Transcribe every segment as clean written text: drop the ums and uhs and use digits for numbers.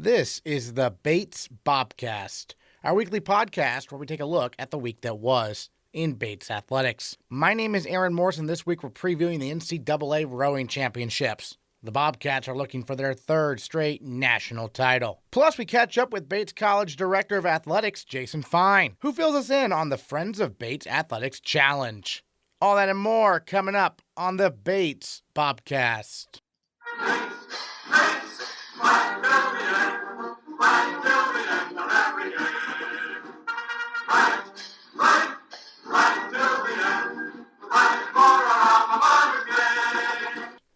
This is the Bates Bobcast, our weekly podcast where we take a look at the week that was in Bates athletics. My name is Aaron Morse, and this week we're previewing the NCAA Rowing Championships. The Bobcats are looking for their third straight national title. Plus, we catch up with Bates College Director of Athletics, Jason Fein, who fills us in on the Friends of Bates Athletics Challenge. All that and more coming up on the Bates Bobcast.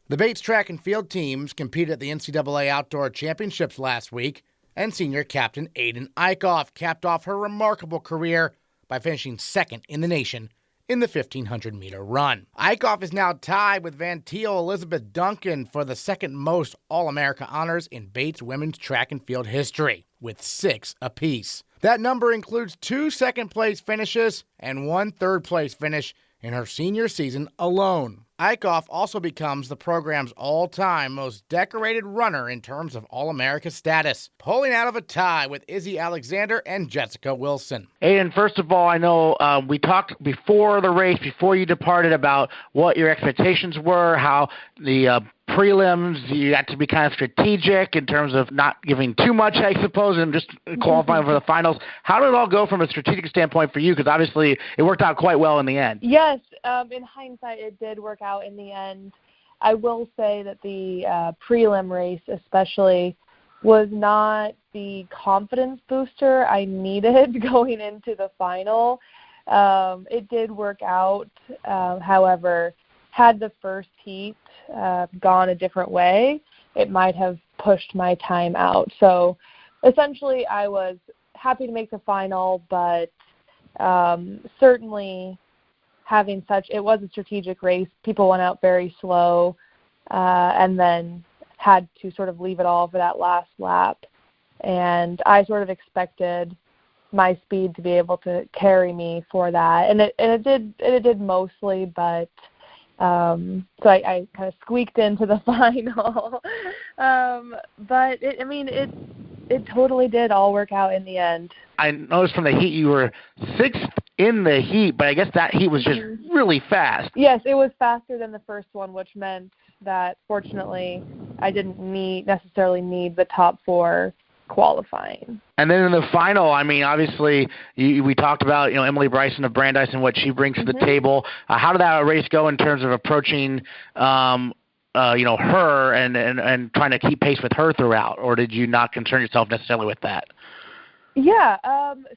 The Bates track and field teams competed at the NCAA Outdoor Championships last week, and senior captain Ayden Eickhoff capped off her remarkable career by finishing second in the nation in the 1,500-meter run. Eickhoff is now tied with Van Thiel Elizabeth Duncan for the second most All-America honors in Bates women's track and field history, with 6 apiece. That number includes 2 second-place finishes and 1 third-place finish in her senior season alone. Eickhoff also becomes the program's all-time most decorated runner in terms of All-America status, pulling out of a tie with Izzy Alexander and Jessica Wilson. Ayden, first of all, I know we talked before the race, before you departed, about what your expectations were, how the prelims, you had to be kind of strategic in terms of not giving too much, I suppose, and just qualifying for the finals. How did it all go from a strategic standpoint for you? Because obviously it worked out quite well in the end. Yes, in hindsight, it did work out in the end. I will say that the prelim race especially was not the confidence booster I needed going into the final. It did work out. However, had the first heat gone a different way, it might have pushed my time out. So essentially I was happy to make the final, but certainly it was a strategic race. People went out very slow and then had to sort of leave it all for that last lap. And I sort of expected my speed to be able to carry me for that. And it did mostly, but so I kind of squeaked into the final. But it totally did all work out in the end. I noticed from the heat you were 6th in the heat, but I guess that heat was just really fast. Yes, it was faster than the first one, which meant that fortunately I didn't necessarily need the top 4 qualifying. And then in the final, I mean, obviously we talked about, Emily Bryson of Brandeis and what she brings to the table. How did that race go in terms of approaching her and trying to keep pace with her throughout, or did you not concern yourself necessarily with that? Yeah,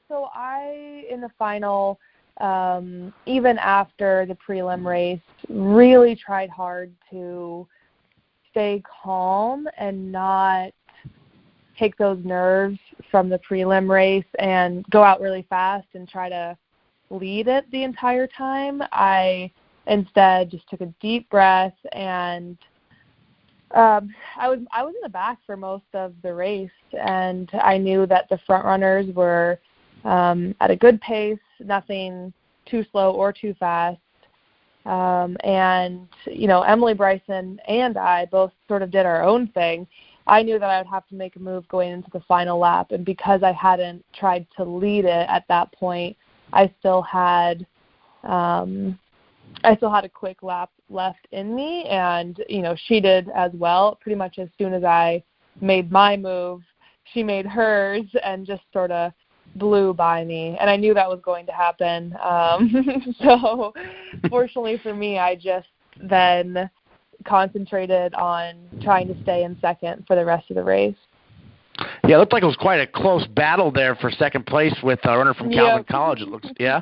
so I, in the final, even after the prelim race, really tried hard to stay calm and not take those nerves from the prelim race and go out really fast and try to lead it the entire time. I instead just took a deep breath, and I was in the back for most of the race, and I knew that the front runners were at a good pace, nothing too slow or too fast. And Emily Bryson and I both sort of did our own thing. I knew that I would have to make a move going into the final lap, and because I hadn't tried to lead it at that point, I still had a quick lap left in me, and she did as well. Pretty much as soon as I made my move, she made hers and just sort of blew by me, and I knew that was going to happen. So fortunately for me, I just then concentrated on trying to stay in second for the rest of the race. Yeah, it looked like it was quite a close battle there for second place with a runner from Calvin College. It looks, yeah.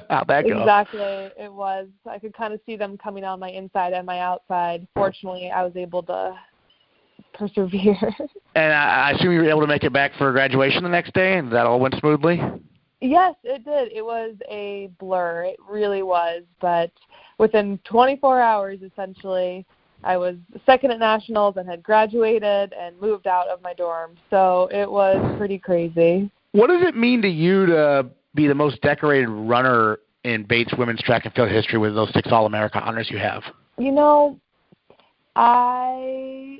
How'd that go? Exactly, it was. I could kind of see them coming on my inside and my outside. Fortunately, I was able to persevere. And I assume you were able to make it back for graduation the next day, and that all went smoothly? Yes, it did. It was a blur. It really was. But within 24 hours, essentially, I was second at nationals and had graduated and moved out of my dorm. So it was pretty crazy. What does it mean to you to be the most decorated runner in Bates women's track and field history with those 6 All-America honors you have? I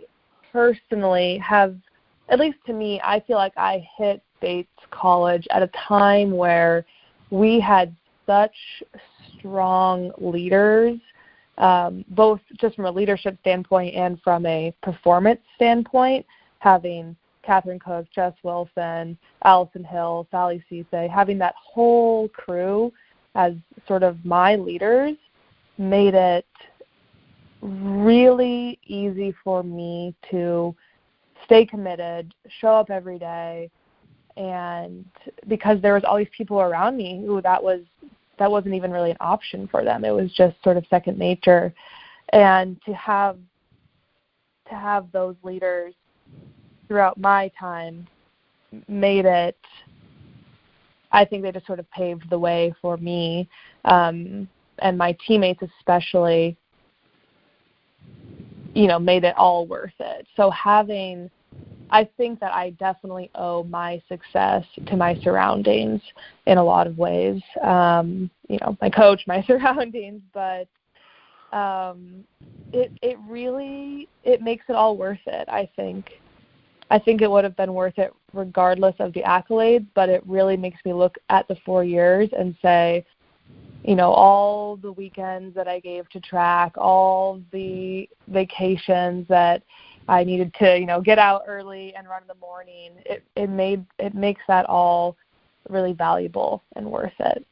personally have at least to me, I feel like I hit Bates College at a time where we had such strong leaders, both just from a leadership standpoint and from a performance standpoint, having Catherine Cook, Jess Wilson, Allison Hill, Sally Cisse, having that whole crew as sort of my leaders made it really easy for me to stay committed, show up every day, and because there was all these people around me who that wasn't even really an option for them. It was just sort of second nature. And to have those leaders throughout my time made it, I think they just sort of paved the way for me, and my teammates especially, made it all worth it. So I think that I definitely owe my success to my surroundings in a lot of ways. My coach, my surroundings, but it really makes it all worth it, I think. I think it would have been worth it regardless of the accolades, but it really makes me look at the 4 years and say, all the weekends that I gave to track, all the vacations that I needed to, get out early and run in the morning, it makes that all really valuable and worth it.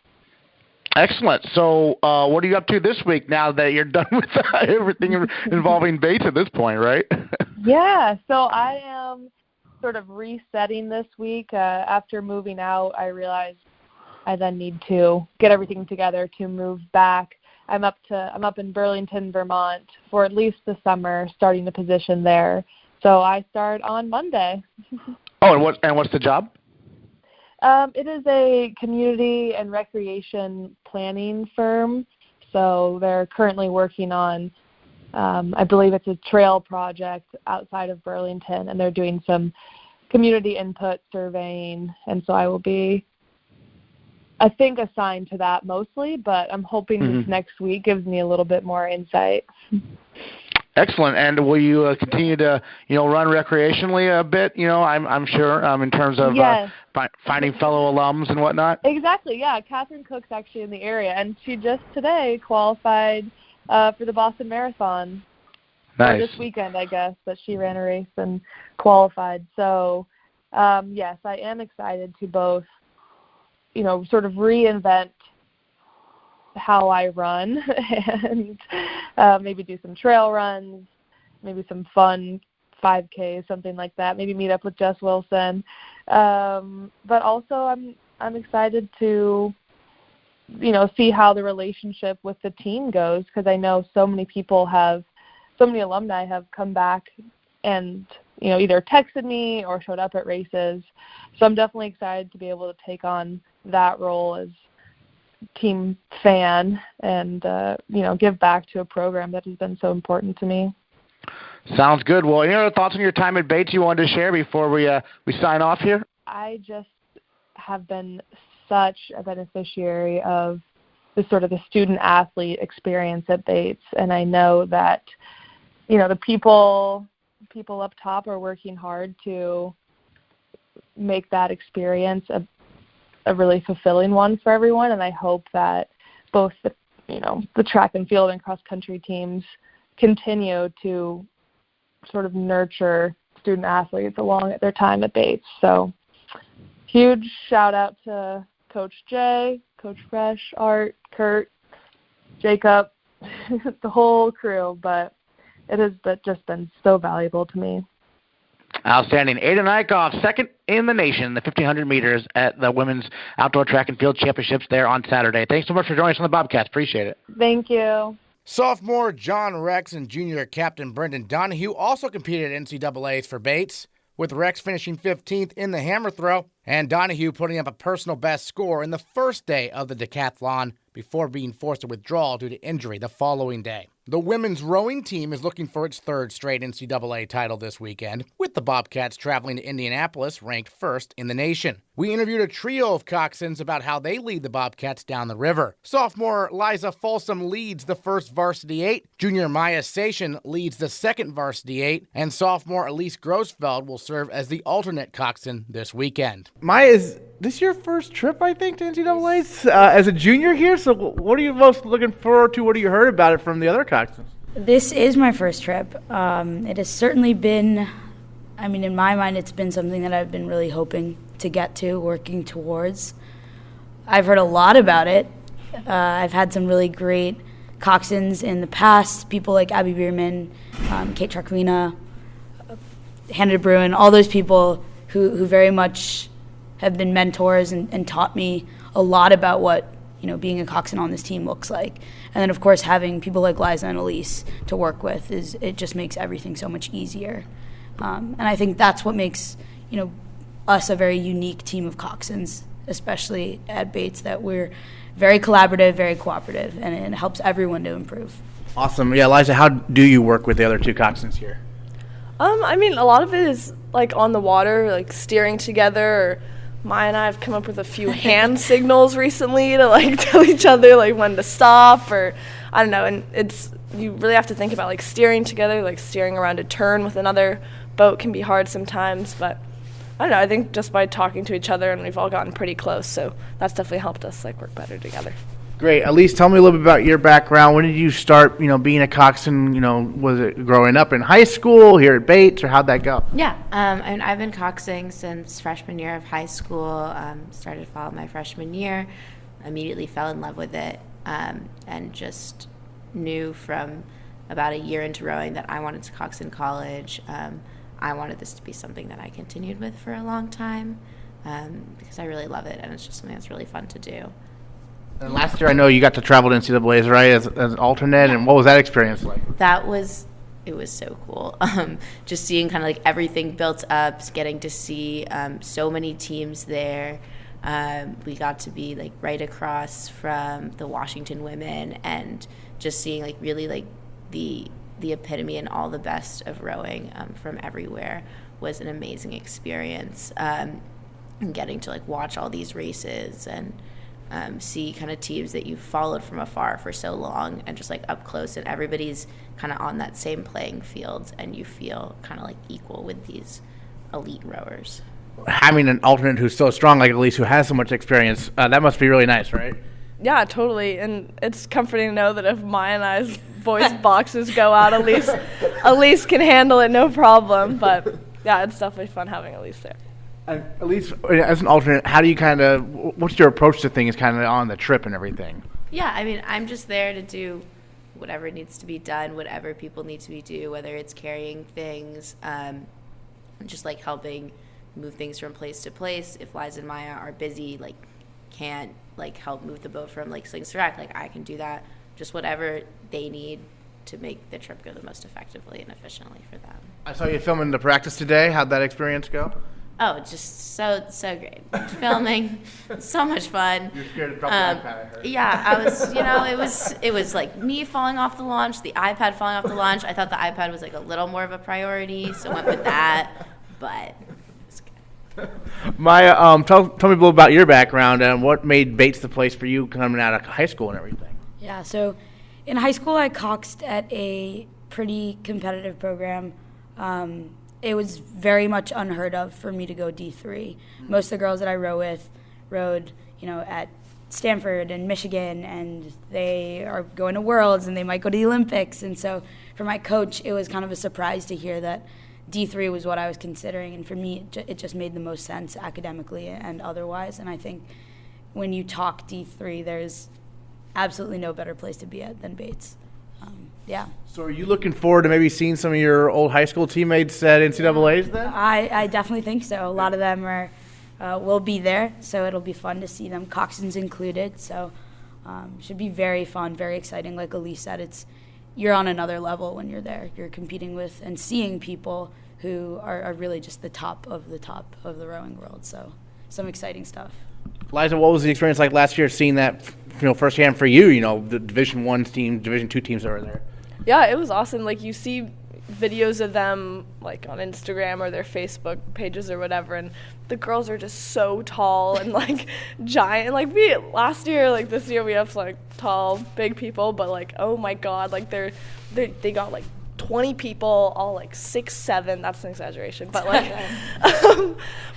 Excellent. So what are you up to this week now that you're done with everything involving Bates at this point, right? Yeah, so I am sort of resetting this week. After moving out, I realized I then need to get everything together to move back. I'm up in Burlington, Vermont for at least the summer, starting the position there. So I start on Monday. Oh, and what's the job? It is a community and recreation planning firm. So they're currently working on, I believe it's a trail project outside of Burlington, and they're doing some community input surveying. And so I will be, I think, assigned to that mostly, but I'm hoping this next week gives me a little bit more insight. Excellent. And will you continue to, run recreationally a bit, I'm sure, in terms of yes. Finding fellow alums and whatnot? Exactly, yeah. Catherine Cook's actually in the area, and she just today qualified for the Boston Marathon. Nice. Or this weekend, I guess, that she ran a race and qualified. So, yes, I am excited to both, sort of reinvent how I run and maybe do some trail runs, maybe some fun 5K, something like that. Maybe meet up with Jess Wilson. But also I'm excited to, see how the relationship with the team goes, because I know so many alumni have come back and, either texted me or showed up at races. So I'm definitely excited to be able to take on that role as team fan and, give back to a program that has been so important to me. Sounds good. Well, any other thoughts on your time at Bates you wanted to share before we sign off here? I just have been such a beneficiary of the sort of the student-athlete experience at Bates, and I know that, the people up top are working hard to make that experience a really fulfilling one for everyone, and I hope that both the track and field and cross-country teams continue to sort of nurture student athletes along their time at Bates. So huge shout out to Coach Jay, Coach Fresh, Art, Kurt, Jacob, the whole crew, but it has just been so valuable to me. Outstanding. Ayden Eickhoff, second in the nation, the 1,500 meters at the Women's Outdoor Track and Field Championships there on Saturday. Thanks so much for joining us on the Bobcast. Appreciate it. Thank you. Sophomore John Rex and junior captain Brendan Donahue also competed at NCAAs for Bates, with Rex finishing 15th in the hammer throw and Donahue putting up a personal best score in the first day of the decathlon before being forced to withdraw due to injury the following day. The women's rowing team is looking for its third straight NCAA title this weekend, with the Bobcats traveling to Indianapolis ranked first in the nation. We interviewed a trio of coxswains about how they lead the Bobcats down the river. Sophomore Liza Folsom leads the first varsity 8, junior Maya Seshan leads the second varsity 8, and sophomore Elise Grossfeld will serve as the alternate coxswain this weekend. Maya, is this your first trip, I think, to NCAA's as a junior here? So what are you most looking forward to? What have you heard about it from the other coxswains? This is my first trip. It has certainly been, in my mind, it's been something that I've been really hoping to get to, working towards. I've heard a lot about it. I've had some really great coxswains in the past, people like Abby Bierman, Kate Traquina, Hannah Bruin, all those people who very much have been mentors and taught me a lot about what being a coxswain on this team looks like. And then, of course, having people like Liza and Elise to work with it just makes everything so much easier. And I think that's what makes us a very unique team of coxswains, especially at Bates, that we're very collaborative, very cooperative, and it helps everyone to improve. Awesome. Yeah, Liza, how do you work with the other two coxswains here? A lot of it is like on the water, like steering together. Or Maya and I have come up with a few hand signals recently to like tell each other like when to stop, or I don't know. And you really have to think about like steering together, like steering around a turn with another boat can be hard sometimes, but I don't know, I think just by talking to each other, and we've all gotten pretty close, so that's definitely helped us like work better together. Great. Elise, tell me a little bit about your background. When did you start, being a coxswain? Was it growing up in high school, here at Bates, or how'd that go? Yeah, I've been coxing since freshman year of high school. Started fall my freshman year, immediately fell in love with it, and just knew from about a year into rowing that I wanted to cox in college. I wanted this to be something that I continued with for a long time because I really love it, and it's just something that's really fun to do. And last year, I know you got to travel to NCAA's, right, as an alternate, and what was that experience like? It was so cool. Just seeing kind of like everything built up, getting to see so many teams there. We got to be like right across from the Washington women, and just seeing like really like the epitome and all the best of rowing from everywhere was an amazing experience. And getting to like watch all these races and see kind of teams that you've followed from afar for so long, and just like up close, and everybody's kind of on that same playing field, and you feel kind of like equal with these elite rowers. Having an alternate who's so strong like Elise, who has so much experience, that must be really nice, right? Yeah, totally, and it's comforting to know that if Maya and I's boys' boxes go out, Elise can handle it no problem. But yeah, it's definitely fun having Elise there. And Elise, as an alternate, how do you what's your approach to things kind of on the trip and everything? Yeah, I'm just there to do whatever needs to be done, whatever people need to do, whether it's carrying things, just like helping move things from place to place. If Liza and Maya are busy, like can't like help move the boat from like Slings to Rack, like I can do that. Just whatever they need to make the trip go the most effectively and efficiently for them. I saw you filming the practice today. How'd that experience go? Oh, just so great. Filming, so much fun. You're scared to drop the iPad, I heard. Yeah, I was, it was like me falling off the launch, the iPad falling off the launch. I thought the iPad was like a little more of a priority, so went with that, but it's good. Maya, tell me a little about your background and what made Bates the place for you coming out of high school and everything. Yeah, so in high school I coxed at a pretty competitive program. It was very much unheard of for me to go D3. Most of the girls that I row with rowed, at Stanford and Michigan, and they are going to Worlds and they might go to the Olympics. And so for my coach, it was kind of a surprise to hear that D3 was what I was considering. And for me, it just made the most sense academically and otherwise. And I think when you talk D3, there's absolutely no better place to be at than Bates. Yeah. So are you looking forward to maybe seeing some of your old high school teammates at NCAA's then? I definitely think so. A lot of them will be there, so it'll be fun to see them, coxswains included. So should be very fun, very exciting. Like Elise said, you're on another level when you're there. You're competing with and seeing people who are really just the top of the rowing world. So some exciting stuff. Liza, what was the experience like last year seeing that firsthand for you, the Division I team, Division II teams that were there? Yeah, it was awesome. Like you see videos of them like on Instagram or their Facebook pages or whatever, and the girls are just so tall and like giant. Like last year, like this year we have like tall, big people, but like oh my god, like they got like 20 people, all like 6'7". That's an exaggeration, but like,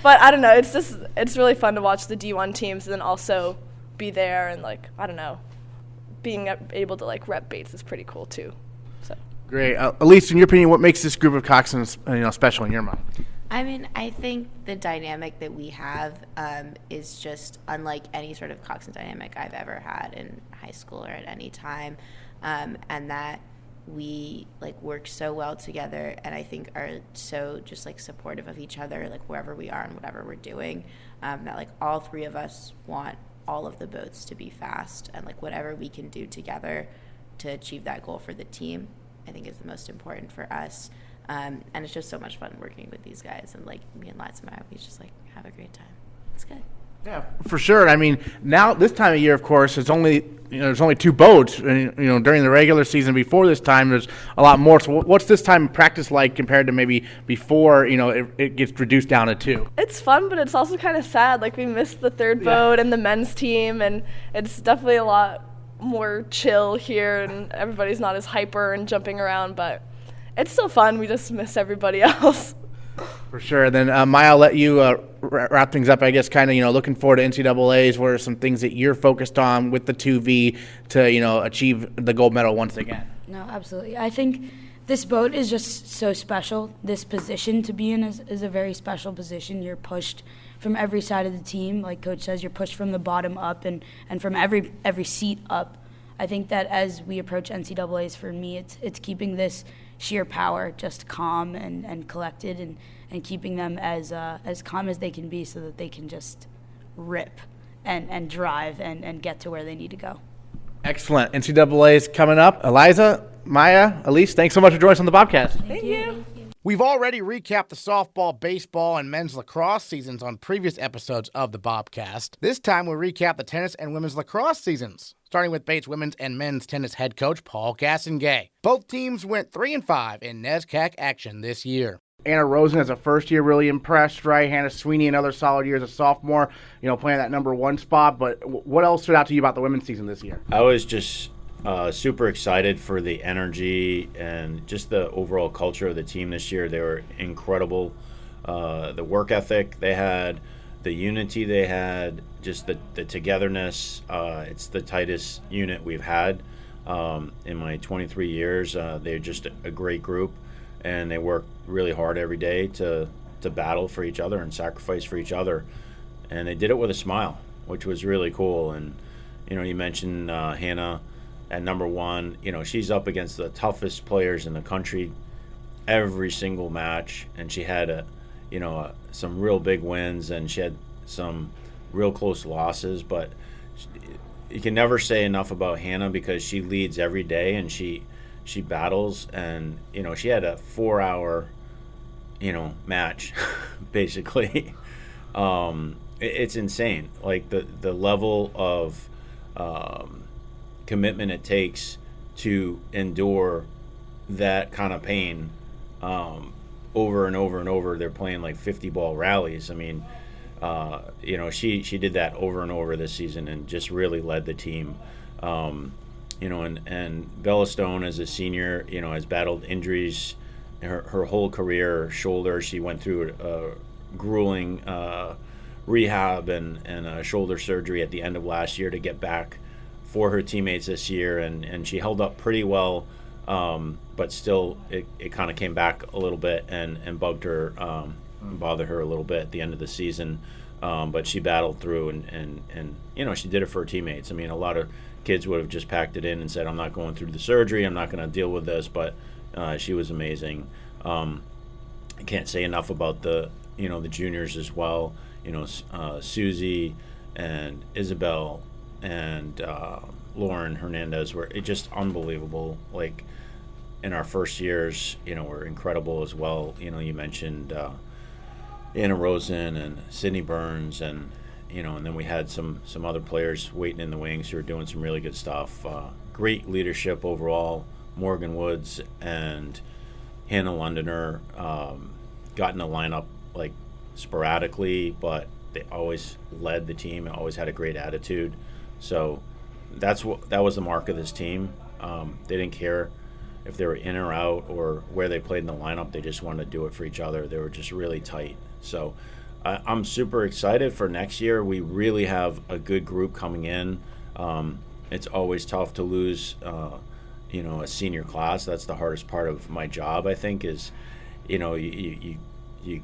but I don't know. It's really fun to watch the D1 teams and then also be there and like I don't know, being able to like rep Bates is pretty cool too. So Great, Elise. In your opinion, what makes this group of coxswains special in your mind? I mean, I think the dynamic that we have is just unlike any sort of coxswain dynamic I've ever had in high school or at any time, and that we like work so well together, and I think are so just like supportive of each other, like wherever we are and whatever we're doing, that like all three of us want all of the boats to be fast, and like whatever we can do together to achieve that goal for the team, I think is the most important for us. And it's just so much fun working with these guys, and like me and lots of my we just like have a great time. It's good. Yeah, for sure. I mean, now this time of year, of course, there's only 2 boats. And, during the regular season, before this time, there's a lot more. So, what's this time of practice like compared to maybe before? It gets reduced down to 2. It's fun, but it's also kind of sad. Like we missed the third boat and the men's team, and it's definitely a lot more chill here, and everybody's not as hyper and jumping around. But it's still fun. We just miss everybody else. For sure. Then, Maya, I'll let you wrap things up. I guess kind of, looking forward to NCAAs. What are some things that you're focused on with the 2V to, achieve the gold medal once again? No, absolutely. I think this boat is just so special. This position to be in is a very special position. You're pushed from every side of the team. Like Coach says, you're pushed from the bottom up and from every seat up. I think that as we approach NCAAs, for me, it's keeping this sheer power just calm and collected and keeping them as calm as they can be so that they can just rip and drive and get to where they need to go. Excellent. NCAA's coming up. Eliza, Maya, Elise, thanks so much for joining us on the Bobcast. Thank you. We've already recapped the softball, baseball, and men's lacrosse seasons on previous episodes of the Bobcast. This time we'll recap the tennis and women's lacrosse seasons, starting with Bates women's and men's tennis head coach Paul Gastonguay. Both teams went 3-5 in NESCAC action this year. Anna Rosen as a first year really impressed, right? Hannah Sweeney, another solid year as a sophomore, playing that number 1 spot. But what else stood out to you about the women's season this year? I was just super excited for the energy and just the overall culture of the team this year. They were incredible. The work ethic they had, the unity they had, just the togetherness. It's the tightest unit we've had in my 23 years. They're just a great group, and they work really hard every day to battle for each other and sacrifice for each other. And they did it with a smile, which was really cool. And, you mentioned Hannah at number 1. She's up against the toughest players in the country every single match, and she had some real big wins, and she had some real close losses. But you can never say enough about Hannah because she leads every day, and she battles, and she had a 4-hour match basically. It's insane, like the level of commitment it takes to endure that kind of pain over and over and over. They're playing like 50-ball rallies. I mean, she did that over and over this season and just really led the team. And Bella Stone as a senior, has battled injuries her whole career. Her shoulder, she went through a grueling rehab and shoulder surgery at the end of last year to get back for her teammates this year, and she held up pretty well, but still it kind of came back a little bit and bugged her, bothered her a little bit at the end of the season, but she battled through and she did it for her teammates. I mean, a lot of kids would have just packed it in and said, I'm not going through the surgery, I'm not going to deal with this, but she was amazing. I can't say enough about the juniors as well. Susie and Isabel and Lauren Hernandez were just unbelievable. Like in our first years, were incredible as well. You mentioned Anna Rosen and Sydney Burns, and and then we had some other players waiting in the wings who are doing some really good stuff. Great leadership overall. Morgan Woods and Hannah Londoner got in the lineup like sporadically, but they always led the team and always had a great attitude. So that was the mark of this team. They didn't care if they were in or out or where they played in the lineup. They just wanted to do it for each other. They were just really tight. So I'm super excited for next year. We really have a good group coming in. It's always tough to lose, a senior class. That's the hardest part of my job, I think, is, you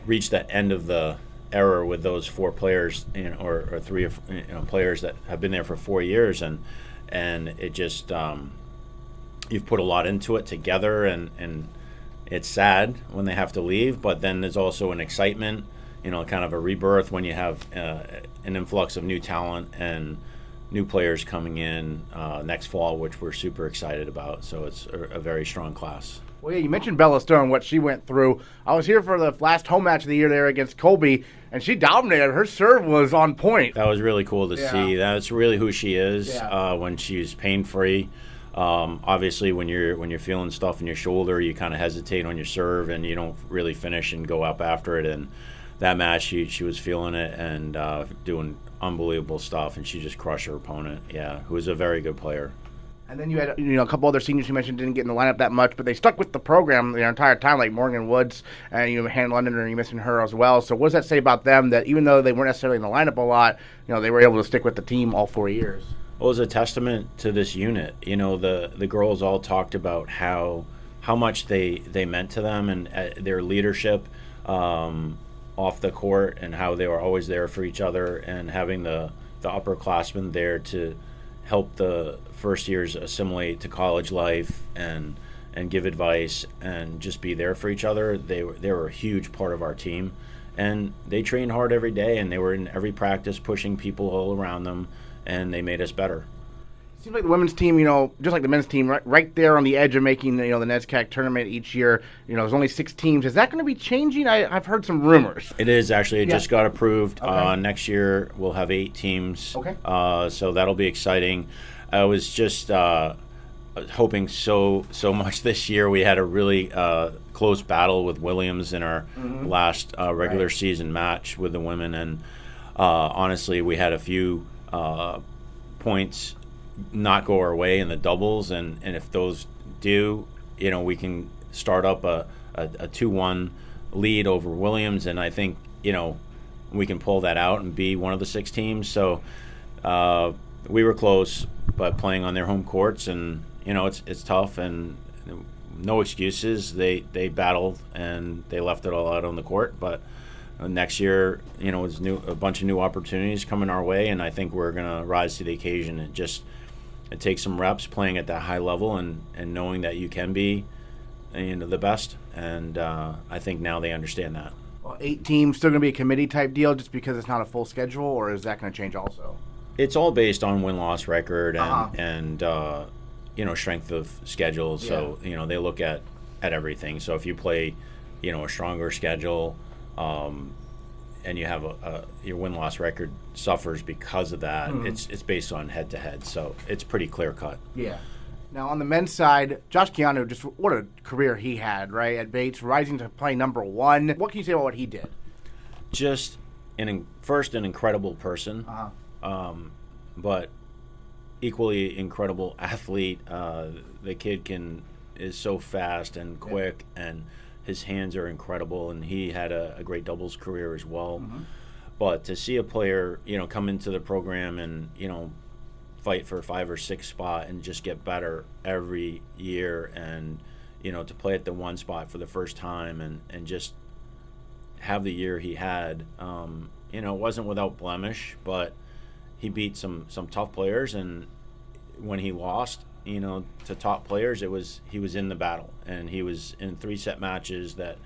reach that end of the era with those 4 players, or 3 players that have been there for 4 years, and it just you've put a lot into it together, and it's sad when they have to leave, but then there's also an excitement, kind of a rebirth when you have an influx of new talent and new players coming in next fall, which we're super excited about. So it's a very strong class. Well, yeah, you mentioned Bella Stone, what she went through. I was here for the last home match of the year there against Colby, and she dominated. Her serve was on point. That was really cool to see. That's really who she is when she's pain-free. Obviously, when you're feeling stuff in your shoulder, you kind of hesitate on your serve, and you don't really finish and go up after it. And that match, she was feeling it and doing unbelievable stuff, and she just crushed her opponent. Yeah, who was a very good player. And then you had a couple other seniors you mentioned didn't get in the lineup that much, but they stuck with the program their entire time, like Morgan Woods and Hannah Londoner, and you mentioned her as well. So what does that say about them, that even though they weren't necessarily in the lineup a lot, they were able to stick with the team all 4 years? Well, it was a testament to this unit. The girls all talked about how much they meant to them, and their leadership off the court, and how they were always there for each other, and having the upperclassmen there to help the first years assimilate to college life and give advice and just be there for each other. They were a huge part of our team, and they trained hard every day, and they were in every practice pushing people all around them, and they made us better. Seems like the women's team, just like the men's team, right there on the edge of making the NESCAC tournament each year. There's only 6 teams. Is that going to be changing? I've heard some rumors. It is, actually. It just got approved. Okay. Next year we'll have 8 teams. Okay. So that'll be exciting. I was just hoping so much this year. We had a really close battle with Williams in our last regular season match with the women, and honestly, we had a few points not go our way in the doubles, and if those do, we can start up a 2-1 lead over Williams, and I think we can pull that out and be one of the 6 teams. So we were close, but playing on their home courts, and it's tough, and no excuses. They battled and they left it all out on the court, but next year, it's a bunch of new opportunities coming our way, and I think we're going to rise to the occasion. It takes some reps playing at that high level and knowing that you can be the best, and I think now they understand that. Well, 8 teams, still going to be a committee type deal just because it's not a full schedule, or is that going to change also? It's all based on win-loss record and strength of schedule. So they look at everything. So if you play a stronger schedule, and you have your win-loss record suffers because of that, it's based on head-to-head. So it's pretty clear-cut. Yeah. Now, on the men's side, Josh Keanu, just what a career he had, right, at Bates, rising to play number 1. What can you say about what he did? Just, first, an incredible person, but equally incredible athlete. The kid is so fast and quick, and his hands are incredible, and he had a great doubles career as well. But to see a player, come into the program and, fight for a 5 or 6 spot and just get better every year, and, to play at the 1 spot for the first time and just have the year he had, it wasn't without blemish, but he beat some tough players, and when he lost, to top players, he was in the battle, and he was in 3-set matches that,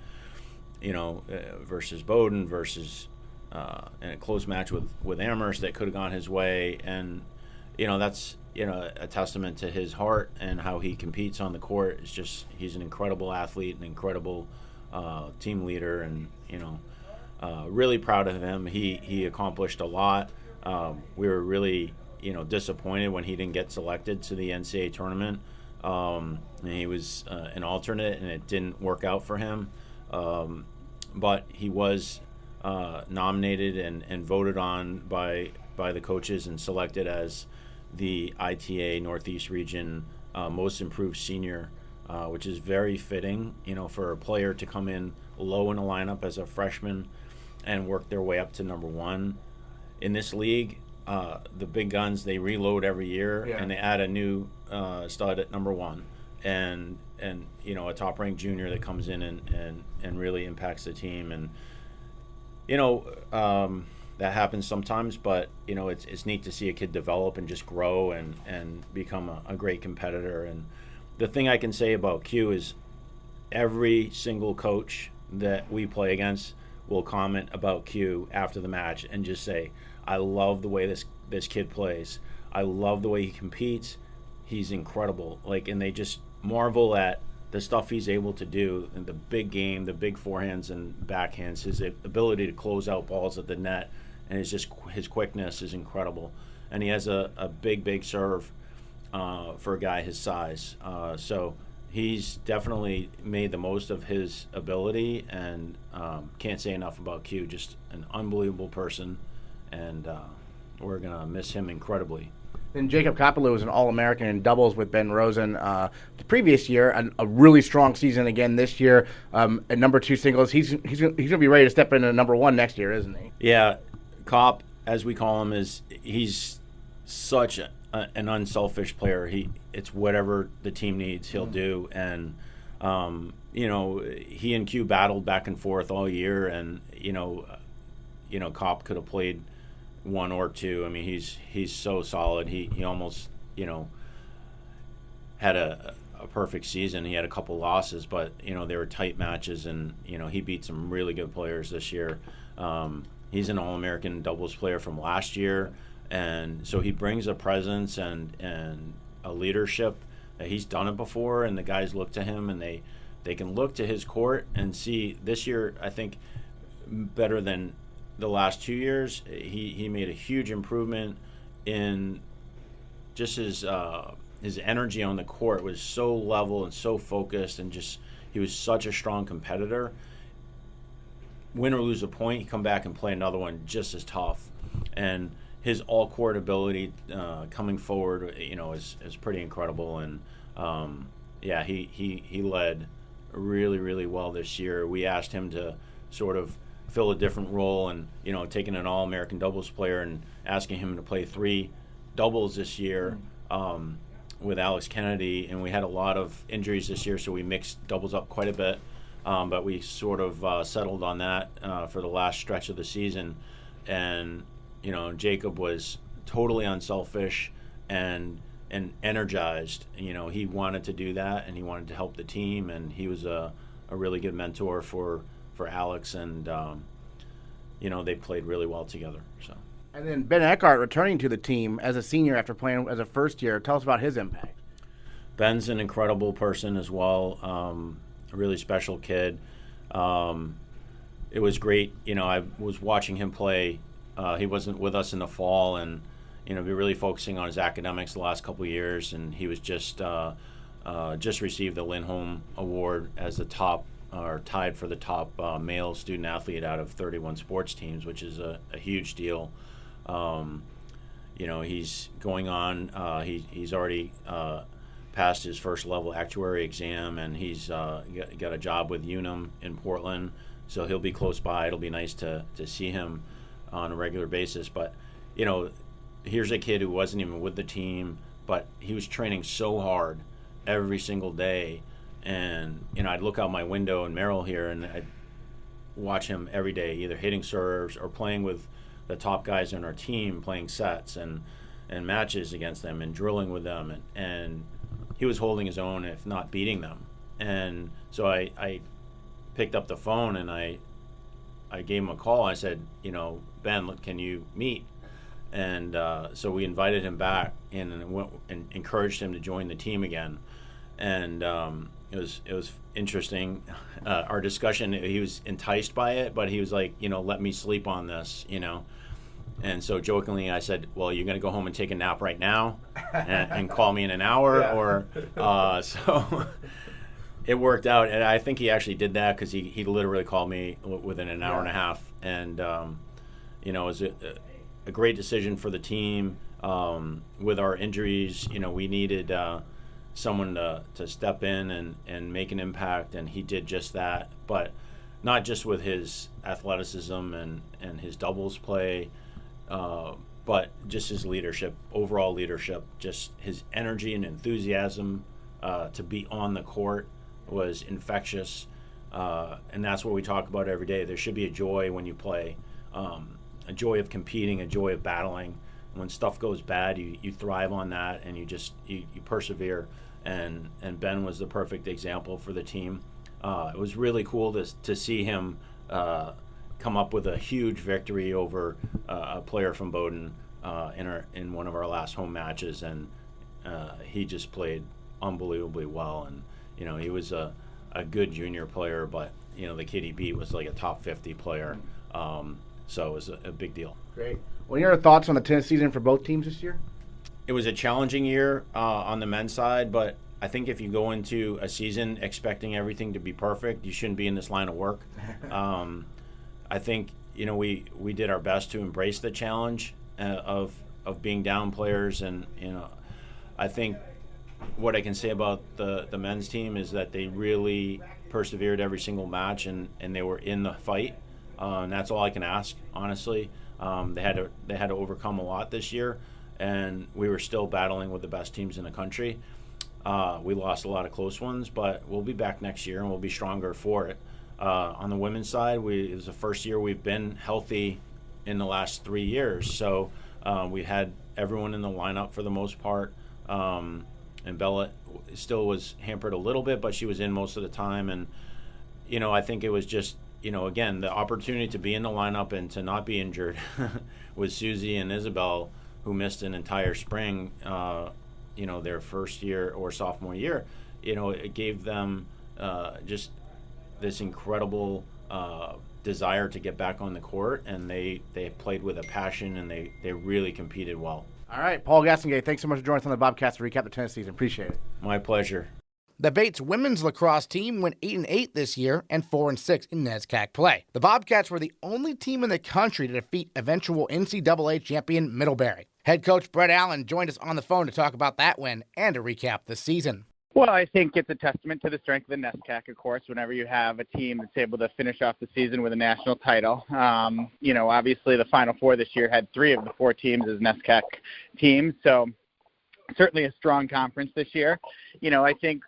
versus Bowden, versus in a close match with Amherst that could have gone his way, and that's a testament to his heart and how he competes on the court. It's just he's an incredible athlete, an incredible team leader, and really proud of him. He accomplished a lot. We were really disappointed when he didn't get selected to the NCAA tournament. And he was an alternate, and it didn't work out for him. But he was nominated and voted on by the coaches and selected as the ITA Northeast Region Most Improved Senior, which is very fitting, for a player to come in low in the lineup as a freshman and work their way up to number one. In this league, the big guns, they reload every year, and they add a new stud at number one, and a top-ranked junior that comes in and really impacts the team. And that happens sometimes, but it's neat to see a kid develop and just grow and become a great competitor. And the thing I can say about Q is every single coach that we play against will comment about Q after the match and just say, I love the way this kid plays. I love the way he competes. He's incredible. And they just marvel at the stuff he's able to do, and the big game, the big forehands and backhands, his ability to close out balls at the net, and his quickness is incredible. And he has a big serve for a guy his size. So he's definitely made the most of his ability, and can't say enough about Q. Just an unbelievable person, and we're going to miss him incredibly. And Jacob Kopperle was an All-American in doubles with Ben Rosen the previous year, a really strong season again this year. At number 2 singles, he's going to be ready to step into number 1 next year, isn't he? Yeah, Cop, as we call him, he's such an unselfish player. It's whatever the team needs, he'll do. And he and Q battled back and forth all year, and Cop could have played 1 or 2. I mean, he's so solid. He almost had a perfect season. He had a couple losses, but they were tight matches, and he beat some really good players this year. He's an All-American doubles player from last year, and so he brings a presence and a leadership. He's done it before, and the guys look to him, and they can look to his court and see this year, I think, better than the last 2 years. He made a huge improvement in just his energy on the court was so level and so focused, and just he was such a strong competitor. Win or lose a point, he come back and play another one just as tough. And his all-court ability coming forward, is pretty incredible. And he led really, really well this year. We asked him to sort of fill a different role, and taking an All-American doubles player and asking him to play 3 doubles this year with Alex Kennedy. And we had a lot of injuries this year, so we mixed doubles up quite a bit. But we sort of settled on that for the last stretch of the season. And Jacob was totally unselfish and energized. He wanted to do that, and he wanted to help the team, and he was a really good mentor for Alex, and they played really well together. So. And then Ben Eckhart returning to the team as a senior after playing as a first year. Tell us about his impact. Ben's an incredible person as well. A really special kid. It was great. I was watching him play. He wasn't with us in the fall, and be really focusing on his academics the last couple of years. And he was just received the Lindholm Award as the top, or tied for the top male student athlete out of 31 sports teams, which is a huge deal. He's going on. He's already passed his first level actuary exam, and he's got a job with Unum in Portland, so he'll be close by. It'll be nice to see him on a regular basis. But here's a kid who wasn't even with the team, but he was training so hard every single day. And I'd look out my window in Merrill here, and I'd watch him every day, either hitting serves or playing with the top guys on our team, playing sets and matches against them and drilling with them, and he was holding his own, if not beating them. And so I picked up the phone, and I gave him a call. I said, Ben, look, can you meet? And so we invited him back and encouraged him to join the team again. And it was interesting. Our discussion, he was enticed by it, but he was like, let me sleep on this, And so jokingly, I said, "Well, you're going to go home and take a nap right now, and call me in an hour." Yeah. Or so it worked out, and I think he actually did that because he literally called me within an hour and a half, and it was a great decision for the team. With our injuries, we needed someone to step in and make an impact, and he did just that. But not just with his athleticism and his doubles play. But just his leadership, overall leadership, just his energy and enthusiasm to be on the court was infectious. And that's what we talk about every day. There should be a joy when you play, a joy of competing, a joy of battling. When stuff goes bad, you thrive on that, and you persevere. And Ben was the perfect example for the team. It was really cool to see him come up with a huge victory over a player from Bowdoin in one of our last home matches, and he just played unbelievably well. And he was a good junior player, but the kid he beat was like a top 50 player, so it was a big deal. Great. What are your thoughts on the tennis season for both teams this year? It was a challenging year on the men's side, but I think if you go into a season expecting everything to be perfect, you shouldn't be in this line of work. I think we did our best to embrace the challenge of being down players, and I think what I can say about the men's team is that they really persevered every single match, and they were in the fight, and that's all I can ask, honestly. They had to overcome a lot this year, and we were still battling with the best teams in the country. We lost a lot of close ones, but we'll be back next year and we'll be stronger for it. On the women's side, it was the first year we've been healthy in the last 3 years. So we had everyone in the lineup for the most part. And Bella still was hampered a little bit, but she was in most of the time. And, I think it was just, again, the opportunity to be in the lineup and to not be injured with Susie and Isabel, who missed an entire spring, their first year or sophomore year. It gave them just this incredible desire to get back on the court, and they played with a passion, and they really competed well. All right, Paul Gastonguay, thanks so much for joining us on the Bobcast to recap the tennis season. Appreciate it. My pleasure. The Bates women's lacrosse team went 8-8 this year and 4-6 in NESCAC play. The Bobcats were the only team in the country to defeat eventual NCAA champion Middlebury. Head coach Brett Allen joined us on the phone to talk about that win and to recap the season. Well, I think it's a testament to the strength of the NESCAC, of course, whenever you have a team that's able to finish off the season with a national title. Obviously the Final Four this year had 3 of the 4 teams as NESCAC teams, so certainly a strong conference this year. I think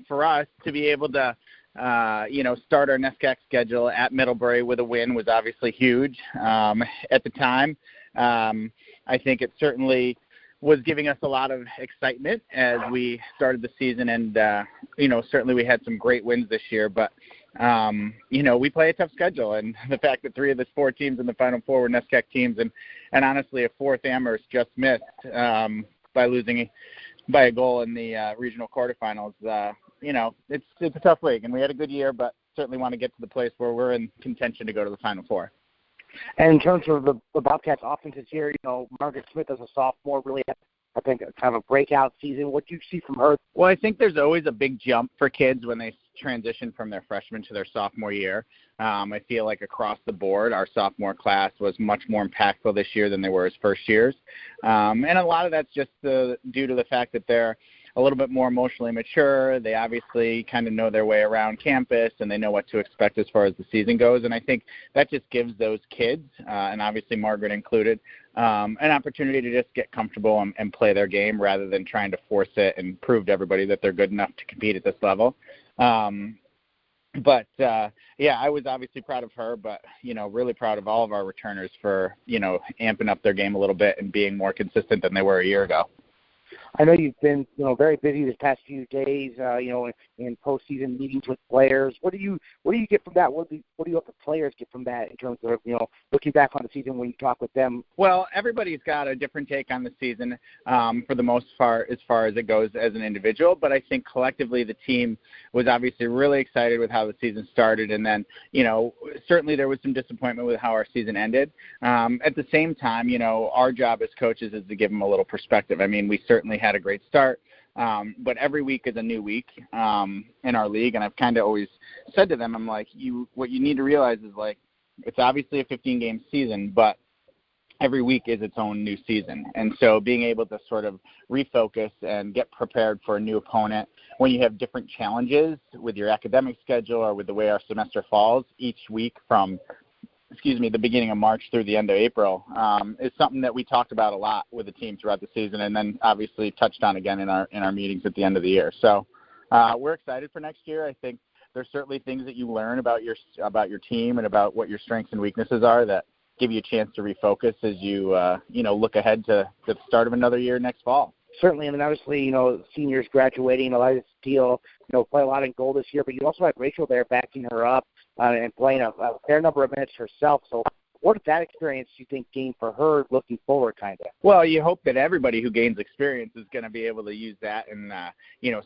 for us to be able to, start our NESCAC schedule at Middlebury with a win was obviously huge at the time. I think it certainly was giving us a lot of excitement as we started the season, and certainly we had some great wins this year, but we play a tough schedule, and the fact that 3 of the 4 teams in the Final Four were NESCAC teams, and honestly a 4th Amherst just missed by losing by a goal in the regional quarterfinals. It's a tough league, and we had a good year, but certainly want to get to the place where we're in contention to go to the Final Four. And in terms of the Bobcats offense this year, Margaret Smith as a sophomore really had, I think, kind of a breakout season. What do you see from her? Well, I think there's always a big jump for kids when they transition from their freshman to their sophomore year. I feel like across the board, our sophomore class was much more impactful this year than they were as first years. And a lot of that's just due to the fact that they're a little bit more emotionally mature. They obviously kind of know their way around campus, and they know what to expect as far as the season goes. And I think that just gives those kids, and obviously Margaret included, an opportunity to just get comfortable and play their game rather than trying to force it and prove to everybody that they're good enough to compete at this level. But I was obviously proud of her, but, really proud of all of our returners for, amping up their game a little bit and being more consistent than they were a year ago. I know you've been, very busy this past few days, in postseason meetings with players. What do you get from that? What do you hope the players get from that in terms of, looking back on the season when you talk with them? Well, everybody's got a different take on the season for the most part as far as it goes as an individual, but I think collectively the team was obviously really excited with how the season started, and then, certainly there was some disappointment with how our season ended. At the same time, our job as coaches is to give them a little perspective. I mean, we certainly had a great start, but every week is a new week in our league, and I've kind of always said to them, I'm like, what you need to realize is, like, it's obviously a 15-game season, but every week is its own new season. And so being able to sort of refocus and get prepared for a new opponent when you have different challenges with your academic schedule or with the way our semester falls each week from the beginning of March through the end of April, is something that we talked about a lot with the team throughout the season, and then obviously touched on again in our meetings at the end of the year. So we're excited for next year. I think there's certainly things that you learn about your team and about what your strengths and weaknesses are that give you a chance to refocus as you look ahead to the start of another year next fall. Certainly, and obviously, seniors graduating, Eliza Steele, play a lot in goal this year, but you also have Rachel there backing her up and playing a fair number of minutes herself. So what did that experience, you think, gain for her looking forward, kind of? Well, you hope that everybody who gains experience is going to be able to use that and,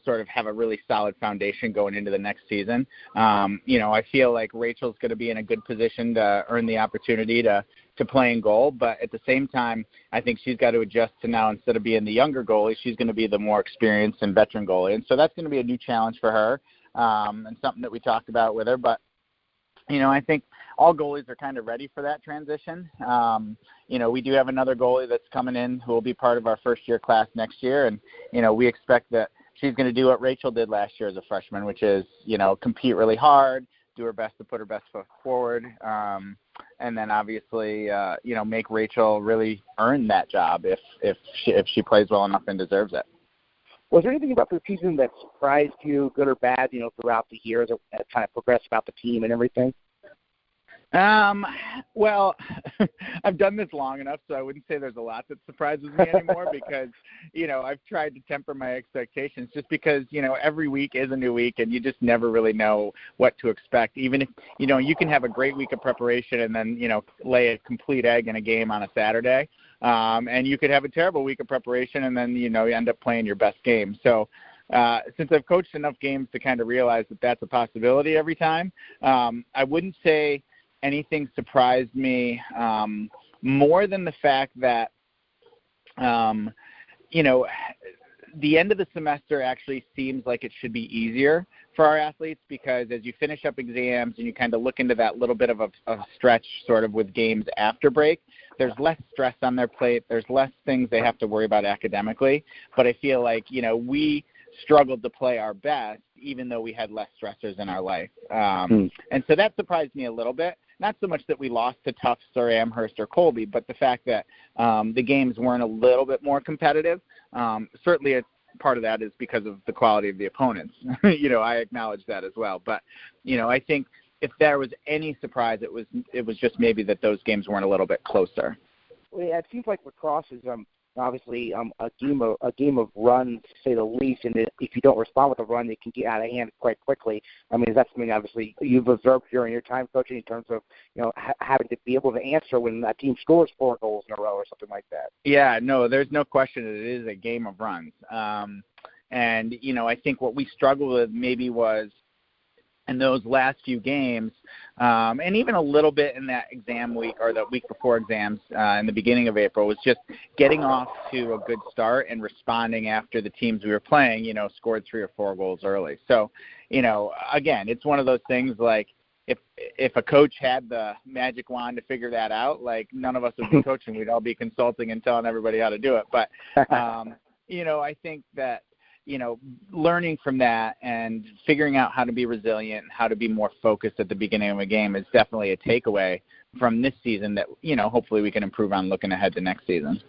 sort of have a really solid foundation going into the next season. I feel like Rachel's going to be in a good position to earn the opportunity to play in goal, but at the same time, I think she's got to adjust to now, instead of being the younger goalie, she's going to be the more experienced and veteran goalie. And so that's going to be a new challenge for her and something that we talked about with her. But I think all goalies are kind of ready for that transition. We do have another goalie that's coming in who will be part of our first-year class next year, and, we expect that she's going to do what Rachel did last year as a freshman, which is, compete really hard, do her best to put her best foot forward, and then obviously, make Rachel really earn that job if she plays well enough and deserves it. Was there anything about the season that surprised you, good or bad, throughout the year that kind of progressed about the team and everything? Well, I've done this long enough, so I wouldn't say there's a lot that surprises me anymore because, I've tried to temper my expectations just because, every week is a new week and you just never really know what to expect. Even if, you can have a great week of preparation and then, lay a complete egg in a game on a Saturday. And you could have a terrible week of preparation and then, you end up playing your best game. So, since I've coached enough games to kind of realize that that's a possibility every time, I wouldn't say anything surprised me more than the fact that, the end of the semester actually seems like it should be easier for our athletes because as you finish up exams and you kind of look into that little bit of a stretch sort of with games after break, there's less stress on their plate. There's less things they have to worry about academically. But I feel like, we struggled to play our best even though we had less stressors in our life. And so that surprised me a little bit. Not so much that we lost to Tufts or Amherst or Colby, but the fact that the games weren't a little bit more competitive. Certainly a part of that is because of the quality of the opponents. I acknowledge that as well. But, I think if there was any surprise, it was just maybe that those games weren't a little bit closer. Well, yeah, it seems like lacrosse is obviously a game of runs, to say the least, and if you don't respond with a run, it can get out of hand quite quickly. I mean, that's something obviously you've observed during your time coaching in terms of having to be able to answer when a team scores 4 goals in a row or something like that. Yeah, no, there's no question that it is a game of runs. And I think what we struggled with maybe was in those last few games, and even a little bit in that exam week or the week before exams in the beginning of April, was just getting off to a good start and responding after the teams we were playing, scored 3 or 4 goals early. So, again, it's one of those things like if a coach had the magic wand to figure that out, like none of us would be coaching. We'd all be consulting and telling everybody how to do it. But, I think that, learning from that and figuring out how to be resilient, how to be more focused at the beginning of a game is definitely a takeaway from this season that, hopefully we can improve on looking ahead to next season.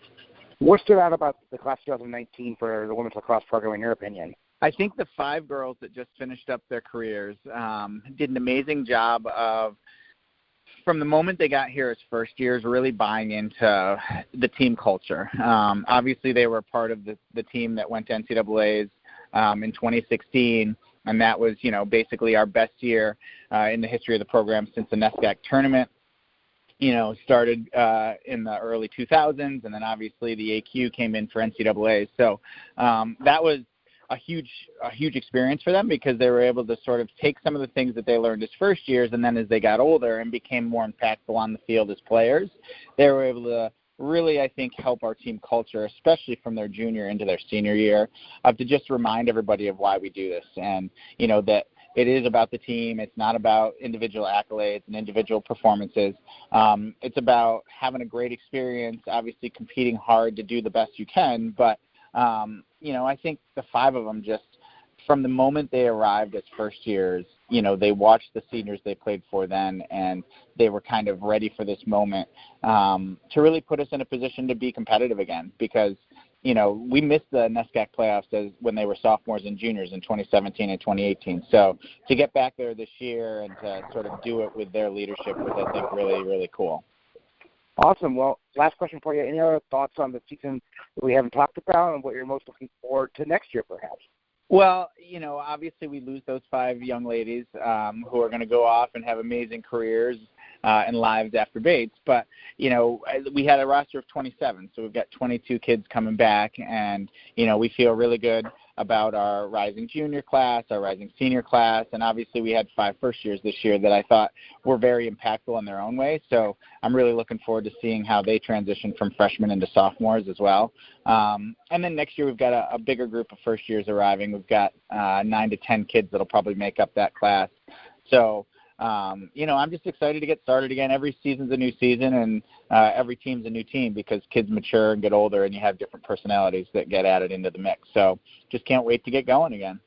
What stood out about the class 2019 for the women's lacrosse program, in your opinion? I think the 5 girls that just finished up their careers did an amazing job of from the moment they got here as first years, really buying into the team culture. Obviously, they were part of the team that went to NCAAs in 2016, and that was, basically our best year in the history of the program since the NESCAC tournament. Started in the early 2000s, and then obviously the AQ came in for NCAA. So that was a huge experience for them, because they were able to sort of take some of the things that they learned as first years, and then as they got older and became more impactful on the field as players, they were able to really, I think, help our team culture, especially from their junior into their senior year, to just remind everybody of why we do this, and that it is about the team. It's not about individual accolades and individual performances. It's about having a great experience, obviously competing hard to do the best you can, but I think the 5 of them, just from the moment they arrived as first years, they watched the seniors they played for then, and they were kind of ready for this moment to really put us in a position to be competitive again, because we missed the NESCAC playoffs when they were sophomores and juniors in 2017 and 2018. So to get back there this year and to sort of do it with their leadership was, I think, really, really cool. Awesome. Well, last question for you. Any other thoughts on the season that we haven't talked about, and what you're most looking forward to next year, perhaps? Well, obviously we lose those 5 young ladies who are going to go off and have amazing careers and lives after Bates. But, we had a roster of 27, so we've got 22 kids coming back, and, we feel really good about our rising junior class, our rising senior class, and obviously we had 5 first years this year that I thought were very impactful in their own way. So I'm really looking forward to seeing how they transition from freshmen into sophomores as well. And then next year we've got a bigger group of first years arriving. We've got 9 to 10 kids that'll probably make up that class. So I'm just excited to get started again. Every season's a new season, and every team's a new team, because kids mature and get older, and you have different personalities that get added into the mix. So just can't wait to get going again.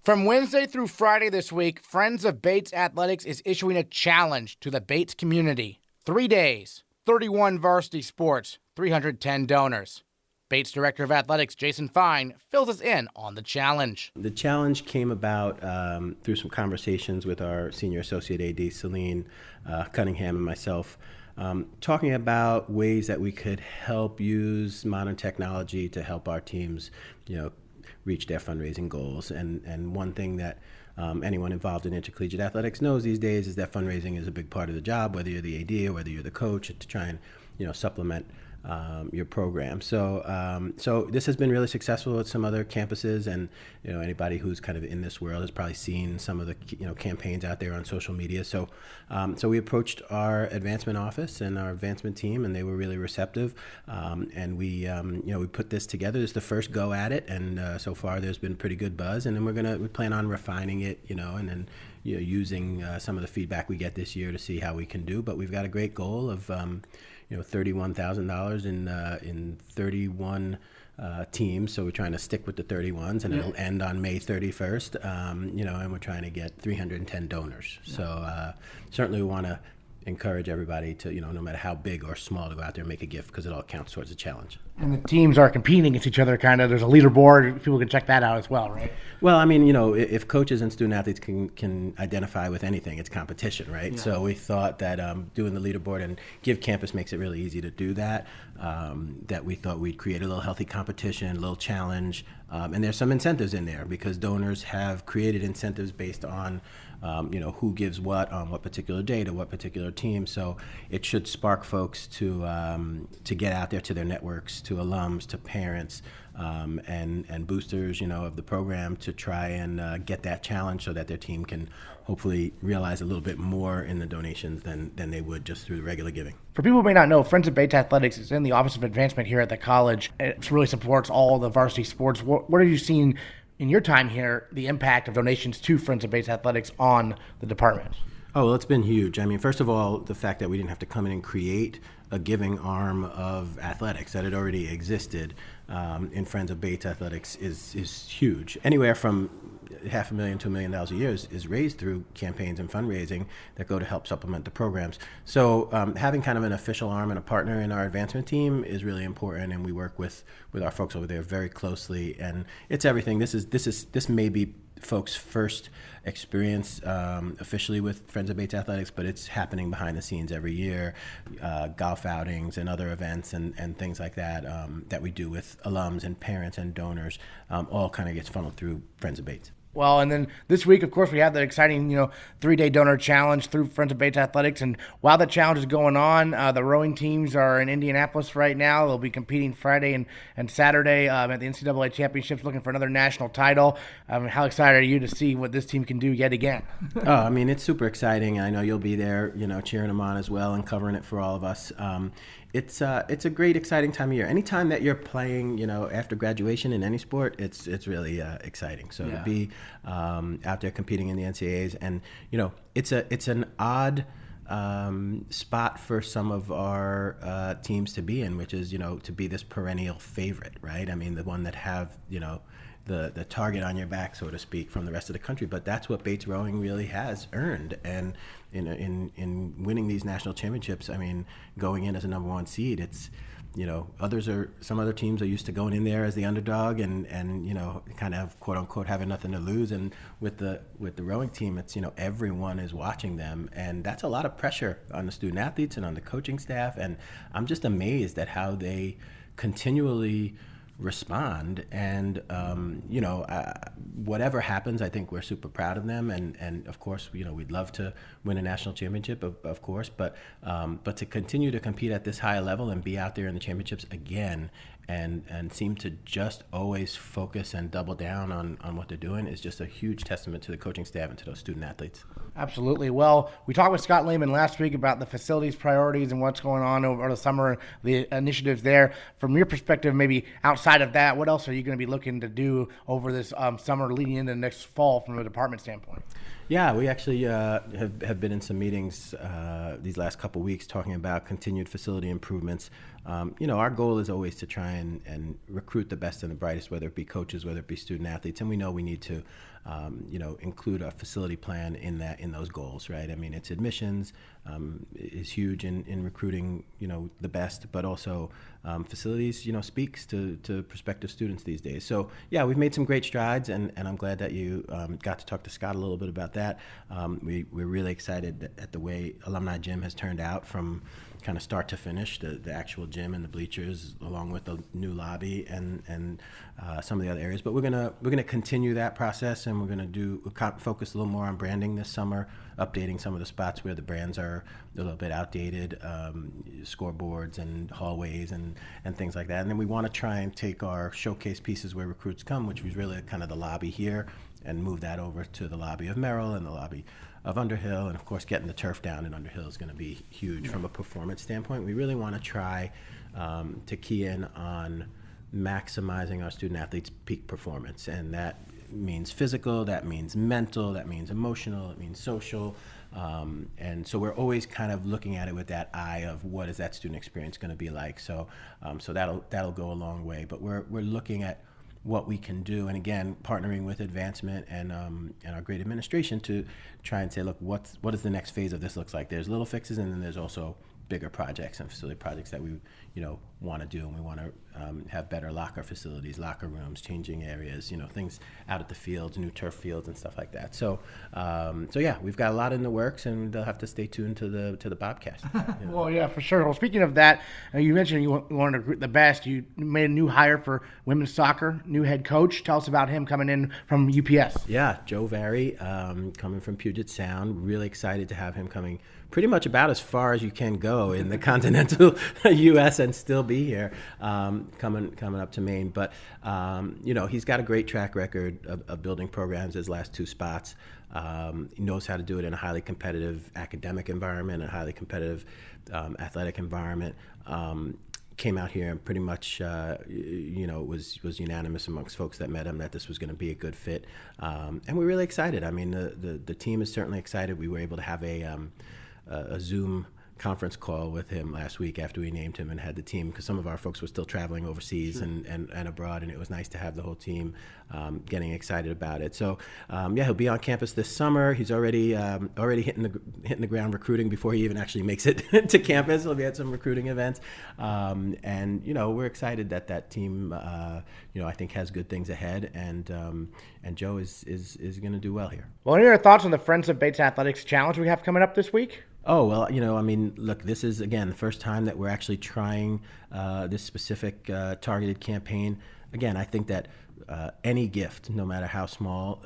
From Wednesday through Friday this week, Friends of Bates Athletics is issuing a challenge to the Bates community. 3 days, 31 varsity sports, 310 donors. Bates Director of Athletics Jason Fein fills us in on the challenge. The challenge came about through some conversations with our Senior Associate AD, Celine Cunningham, and myself, talking about ways that we could help use modern technology to help our teams, reach their fundraising goals. And one thing that anyone involved in intercollegiate athletics knows these days is that fundraising is a big part of the job, whether you're the AD or whether you're the coach, to try and supplement your program. So this has been really successful at some other campuses, and anybody who's kind of in this world has probably seen some of the campaigns out there on social media. So we approached our advancement office and our advancement team, and they were really receptive. And we put this together. It's the first go at it, and so far there's been pretty good buzz. And then we plan on refining it, and then using some of the feedback we get this year to see how we can do. But we've got a great goal of $31,000 in 31 teams. So we're trying to stick with the 31s, and it'll end on May 31st. And we're trying to get 310 donors. So certainly we want to encourage everybody to, no matter how big or small, to go out there and make a gift, because it all counts towards the challenge. And the teams are competing against each other, kind of. There's a leaderboard. People can check that out as well, right? Well, if coaches and student athletes can identify with anything, it's competition, right? Yeah. So we thought that doing the leaderboard and Give Campus makes it really easy to do that, that we thought we'd create a little healthy competition, a little challenge. And there's some incentives in there, because donors have created incentives based on who gives what on what particular day to what particular team. So it should spark folks to get out there to their networks, to alums, to parents, and boosters, of the program, to try and get that challenge so that their team can hopefully realize a little bit more in the donations than they would just through the regular giving. For people who may not know, Friends of Bates Athletics is in the Office of Advancement here at the college. It really supports all the varsity sports. What have you seen in your time here, the impact of donations to Friends of Bates Athletics on the department? Oh, well, it's been huge. First of all, the fact that we didn't have to come in and create a giving arm of athletics, that it already existed in Friends of Bates Athletics is huge. Anywhere from $500,000 to $1 million a year is raised through campaigns and fundraising that go to help supplement the programs. So having kind of an official arm and a partner in our advancement team is really important, and we work with our folks over there very closely. And it's everything. This may be folks' first experience officially with Friends of Bates Athletics, but it's happening behind the scenes every year, golf outings and other events and things like that that we do with alums and parents and donors, all kind of gets funneled through Friends of Bates. Well, and then this week, of course, we have the exciting, 3-day donor challenge through Friends of Bates Athletics. And while the challenge is going on, the rowing teams are in Indianapolis right now. They'll be competing Friday and Saturday at the NCAA Championships, looking for another national title. How excited are you to see what this team can do yet again? It's super exciting. I know you'll be there, cheering them on as well and covering it for all of us. It's a great, exciting time of year. Anytime that you're playing, after graduation in any sport, it's really exciting. So to be out there competing in the NCAAs, and it's an odd spot for some of our teams to be in, which is to be this perennial favorite, right? I mean, the one that have the target on your back, so to speak, from the rest of the country. But that's what Bates Rowing really has earned, and in winning these national championships, I mean, going in as a number one seed, it's some other teams are used to going in there as the underdog and kind of quote unquote having nothing to lose. And with the rowing team, it's everyone is watching them, and that's a lot of pressure on the student athletes and on the coaching staff. And I'm just amazed at how they continually respond, and whatever happens, I think we're super proud of them, and of course we'd love to win a national championship, of course, but to continue to compete at this high level and be out there in the championships again and seem to just always focus and double down on what they're doing is just a huge testament to the coaching staff and to those student athletes. Absolutely. Well, we talked with Scott Lehman last week about the facilities priorities and what's going on over the summer, the initiatives there. From your perspective, maybe outside of that, what else are you going to be looking to do over this summer leading into next fall from a department standpoint? Yeah, we actually have been in some meetings these last couple weeks talking about continued facility improvements. Our goal is always to try and recruit the best and the brightest, whether it be coaches, whether it be student athletes, and we know we need to include a facility plan in those goals, right? I mean, it's admissions is huge in recruiting, the best, but also facilities, speaks to prospective students these days. So yeah, we've made some great strides, and I'm glad that you got to talk to Scott a little bit about that. We're really excited at the way Alumni Gym has turned out from kind of start to finish, the actual gym and the bleachers, along with the new lobby and some of the other areas. But we're gonna continue that process, and we're gonna focus a little more on branding this summer, updating some of the spots where the brands are a little bit outdated, scoreboards and hallways and things like that. And then we want to try and take our showcase pieces where recruits come, which was really kind of the lobby here, and move that over to the lobby of Merrill and the lobby of Underhill. And of course, getting the turf down in Underhill is going to be huge from a performance standpoint. We really want to try to key in on maximizing our student athletes' peak performance, and that means physical, that means mental, that means emotional, it means social, and so we're always kind of looking at it with that eye of what is that student experience going to be like. So that'll go a long way. But we're looking at what we can do, and again, partnering with Advancement and our great administration to try and say, look, what does the next phase of this looks like? There's little fixes, and then there's also bigger projects and facility projects that we want to do, and we want to have better locker facilities, locker rooms, changing areas, things out at the fields, new turf fields and stuff like that. So yeah, we've got a lot in the works, and they'll have to stay tuned to the Bobcast. Well, yeah, for sure. Well, speaking of that, you mentioned you wanted to recruit the best. You made a new hire for women's soccer, new head coach. Tell us about him coming in from UPS. Yeah, Joe Vary, coming from Puget Sound. Really excited to have him coming pretty much about as far as you can go in the continental U.S. and still be here, coming up to Maine. But, he's got a great track record of building programs his last two spots. He knows how to do it in a highly competitive academic environment, a highly competitive athletic environment. Came out here and pretty much, was unanimous amongst folks that met him that this was going to be a good fit. And we're really excited. I mean, the team is certainly excited. We were able to have a Zoom conference call with him last week after we named him and had the team, because some of our folks were still traveling overseas and abroad, and it was nice to have the whole team getting excited about it. So he'll be on campus this summer. He's already hitting the ground recruiting before he even actually makes it to campus. He'll be at some recruiting events, and we're excited that team I think has good things ahead, and Joe is going to do well here. Well, any other thoughts on the Friends of Bates Athletics Challenge we have coming up this week? Oh, well, look, this is, again, the first time that we're actually trying this specific targeted campaign. Again, I think that any gift, no matter how small,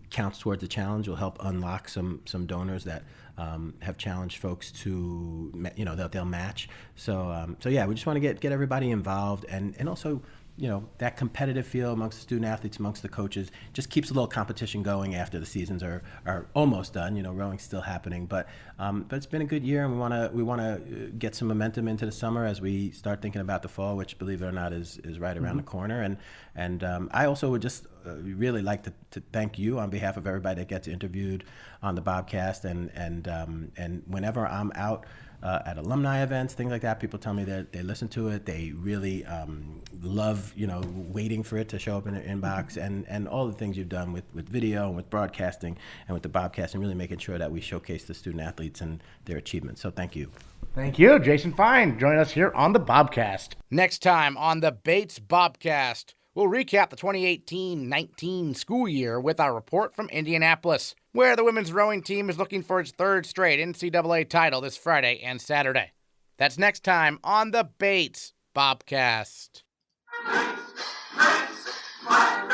counts towards the challenge, will help unlock some donors that have challenged folks to, they'll match. So we just want to get everybody involved, and also, that competitive feel amongst the student athletes, amongst the coaches, just keeps a little competition going after the seasons are almost done. Rowing's still happening, but it's been a good year, and we want to get some momentum into the summer as we start thinking about the fall, which, believe it or not, is right around the corner. And I also would just really like to thank you on behalf of everybody that gets interviewed on the Bobcast, and whenever I'm out at alumni events, things like that, people tell me that they listen to it. They really love, waiting for it to show up in their inbox, and all the things you've done with video and with broadcasting and with the Bobcast, and really making sure that we showcase the student athletes and their achievements. So thank you. Thank you. Jason Fein joining us here on the Bobcast. Next time on the Bates Bobcast, we'll recap the 2018-19 school year with our report from Indianapolis, where the women's rowing team is looking for its third straight NCAA title this Friday and Saturday. That's next time on the Bates Bobcast. Bates, Bobcast.